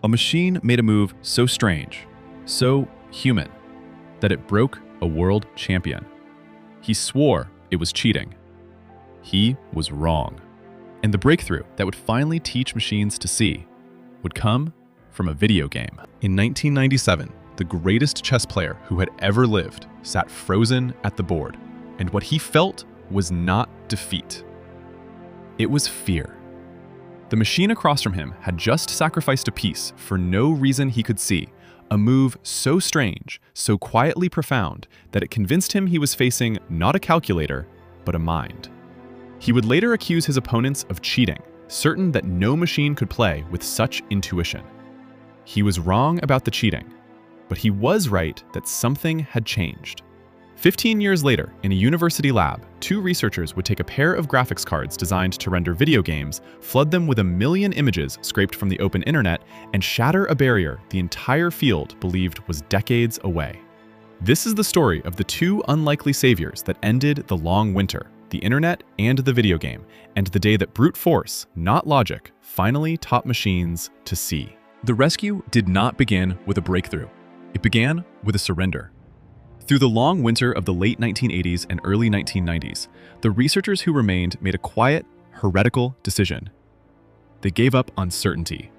A machine made a move so strange, so human, that it broke a world champion. He swore it was cheating. He was wrong. And the breakthrough that would finally teach machines to see would come from a video game. In 1997, the greatest chess player who had ever lived sat frozen at the board, and what he felt was not defeat. It was fear. The machine across from him had just sacrificed a piece for no reason he could see, a move so strange, so quietly profound, that it convinced him he was facing not a calculator, but a mind. He would later accuse his opponents of cheating, certain that no machine could play with such intuition. He was wrong about the cheating, but he was right that something had changed. 15 years later, in a university lab, two researchers would take a pair of graphics cards designed to render video games, flood them with 1 million images scraped from the open internet, and shatter a barrier the entire field believed was decades away. This is the story of the two unlikely saviors that ended the long winter, the internet and the video game, and the day that brute force, not logic, finally taught machines to see. The rescue did not begin with a breakthrough. It began with a surrender. Through the long winter of the late 1980s and early 1990s, the researchers who remained made a quiet, heretical decision. They gave up on certainty.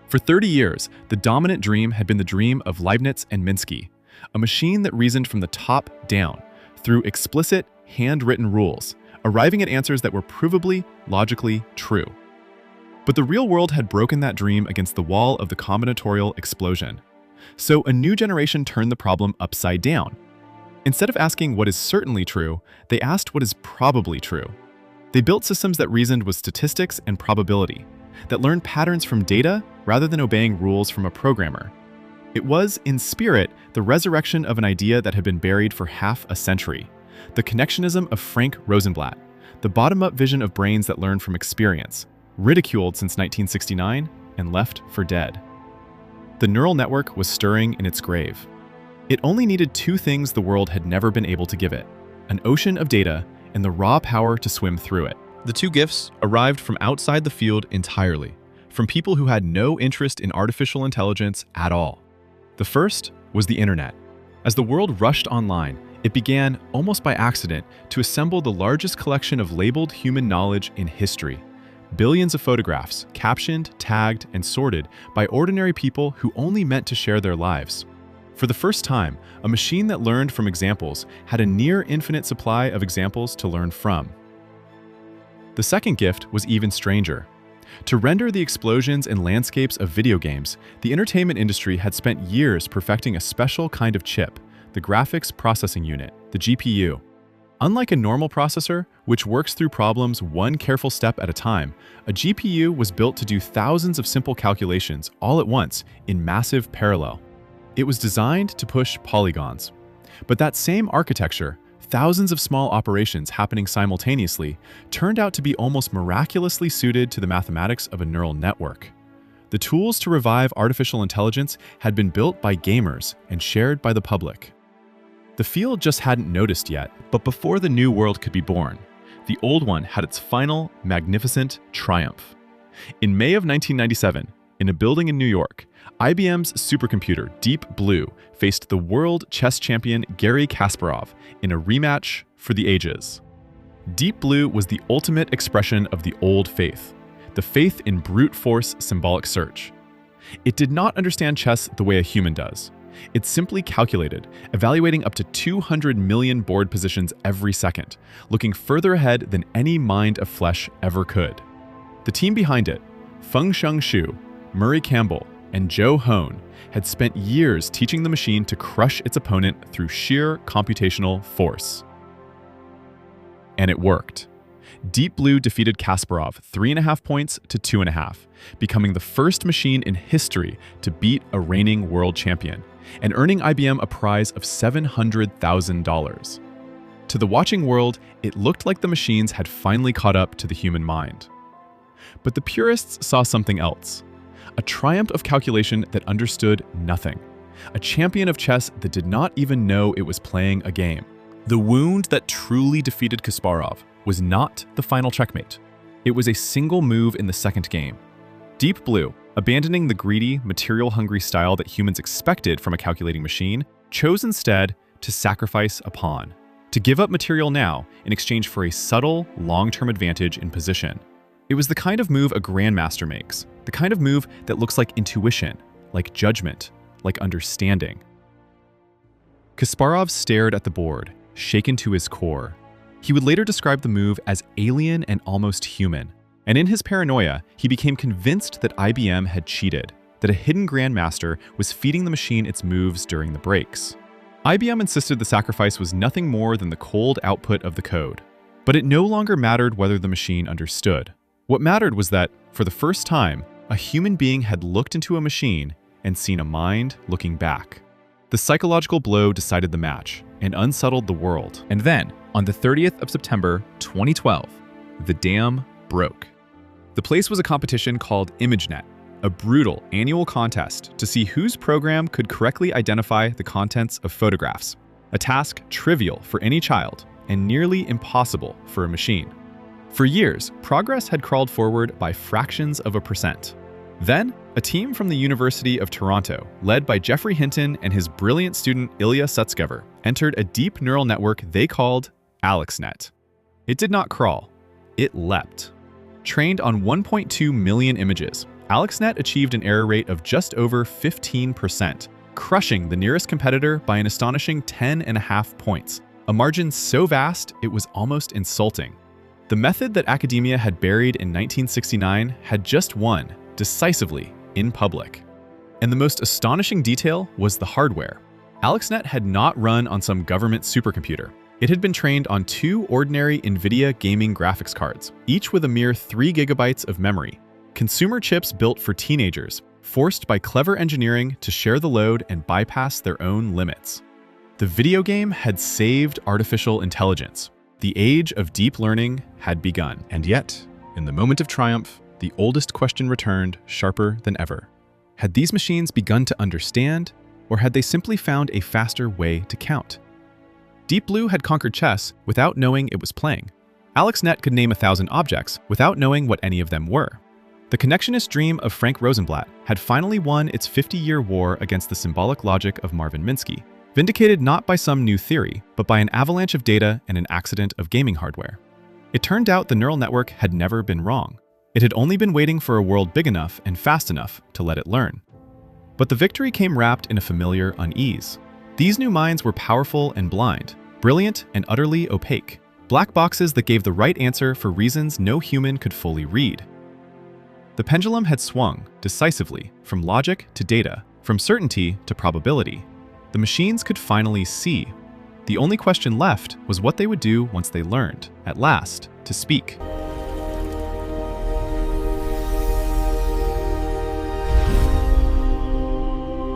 For 30 years, the dominant dream had been the dream of Leibniz and Minsky, a machine that reasoned from the top down, through explicit, handwritten rules, arriving at answers that were provably, logically true. But the real world had broken that dream against the wall of the combinatorial explosion. So a new generation turned the problem upside down. Instead of asking what is certainly true, they asked what is probably true. They built systems that reasoned with statistics and probability, that learned patterns from data rather than obeying rules from a programmer. It was, in spirit, the resurrection of an idea that had been buried for half a century, the connectionism of Frank Rosenblatt, the bottom-up vision of brains that learn from experience, ridiculed since 1969 and left for dead. The neural network was stirring in its grave. It only needed two things the world had never been able to give it: an ocean of data and the raw power to swim through it. The two gifts arrived from outside the field entirely, from people who had no interest in artificial intelligence at all. The first was the internet. As the world rushed online, it began, almost by accident, to assemble the largest collection of labeled human knowledge in history. Billions of photographs, captioned, tagged, and sorted by ordinary people who only meant to share their lives. For the first time, a machine that learned from examples had a near-infinite supply of examples to learn from. The second gift was even stranger. To render the explosions and landscapes of video games, the entertainment industry had spent years perfecting a special kind of chip, the graphics processing unit, the GPU. Unlike a normal processor, which works through problems one careful step at a time, a GPU was built to do thousands of simple calculations all at once in massive parallel. It was designed to push polygons. But that same architecture, thousands of small operations happening simultaneously, turned out to be almost miraculously suited to the mathematics of a neural network. The tools to revive artificial intelligence had been built by gamers and shared by the public. The field just hadn't noticed yet, but before the new world could be born, the old one had its final, magnificent triumph. In May of 1997, in a building in New York, IBM's supercomputer Deep Blue faced the world chess champion Garry Kasparov in a rematch for the ages. Deep Blue was the ultimate expression of the old faith, the faith in brute force symbolic search. It did not understand chess the way a human does. It simply calculated, evaluating up to 200 million board positions every second, looking further ahead than any mind of flesh ever could. The team behind it, Feng-Sheng Xu, Murray Campbell, and Joe Hone, had spent years teaching the machine to crush its opponent through sheer computational force. And it worked. Deep Blue defeated Kasparov 3.5 points to 2.5, becoming the first machine in history to beat a reigning world champion, and earning IBM a prize of $700,000. To the watching world, it looked like the machines had finally caught up to the human mind. But the purists saw something else. A triumph of calculation that understood nothing. A champion of chess that did not even know it was playing a game. The wound that truly defeated Kasparov was not the final checkmate. It was a single move in the second game. Deep Blue, abandoning the greedy, material-hungry style that humans expected from a calculating machine, chose instead to sacrifice a pawn, to give up material now in exchange for a subtle, long-term advantage in position. It was the kind of move a grandmaster makes, the kind of move that looks like intuition, like judgment, like understanding. Kasparov stared at the board, shaken to his core. He would later describe the move as alien and almost human. And in his paranoia, he became convinced that IBM had cheated, that a hidden grandmaster was feeding the machine its moves during the breaks. IBM insisted the sacrifice was nothing more than the cold output of the code. But it no longer mattered whether the machine understood. What mattered was that, for the first time, a human being had looked into a machine and seen a mind looking back. The psychological blow decided the match and unsettled the world. And then, on the 30th of September, 2012, the dam broke. The place was a competition called ImageNet, a brutal annual contest to see whose program could correctly identify the contents of photographs, a task trivial for any child and nearly impossible for a machine. For years, progress had crawled forward by fractions of a percent. Then, a team from the University of Toronto, led by Geoffrey Hinton and his brilliant student Hinton Sutskever, entered a deep neural network they called AlexNet. It did not crawl, it leapt. Trained on 1.2 million images, AlexNet achieved an error rate of just over 15%, crushing the nearest competitor by an astonishing 10.5 points, a margin so vast it was almost insulting. The method that academia had buried in 1969 had just won, decisively, in public. And the most astonishing detail was the hardware. AlexNet had not run on some government supercomputer. It had been trained on 2 ordinary NVIDIA gaming graphics cards, each with a mere 3 gigabytes of memory. Consumer chips built for teenagers, forced by clever engineering to share the load and bypass their own limits. The video game had saved artificial intelligence. The age of deep learning had begun. And yet, in the moment of triumph, the oldest question returned, sharper than ever. Had these machines begun to understand, or had they simply found a faster way to count? Deep Blue had conquered chess without knowing it was playing. AlexNet could name 1,000 objects without knowing what any of them were. The connectionist dream of Frank Rosenblatt had finally won its 50-year war against the symbolic logic of Marvin Minsky, vindicated not by some new theory, but by an avalanche of data and an accident of gaming hardware. It turned out the neural network had never been wrong. It had only been waiting for a world big enough and fast enough to let it learn. But the victory came wrapped in a familiar unease. These new minds were powerful and blind, brilliant and utterly opaque, black boxes that gave the right answer for reasons no human could fully read. The pendulum had swung, decisively, from logic to data, from certainty to probability. The machines could finally see. The only question left was what they would do once they learned, at last, to speak.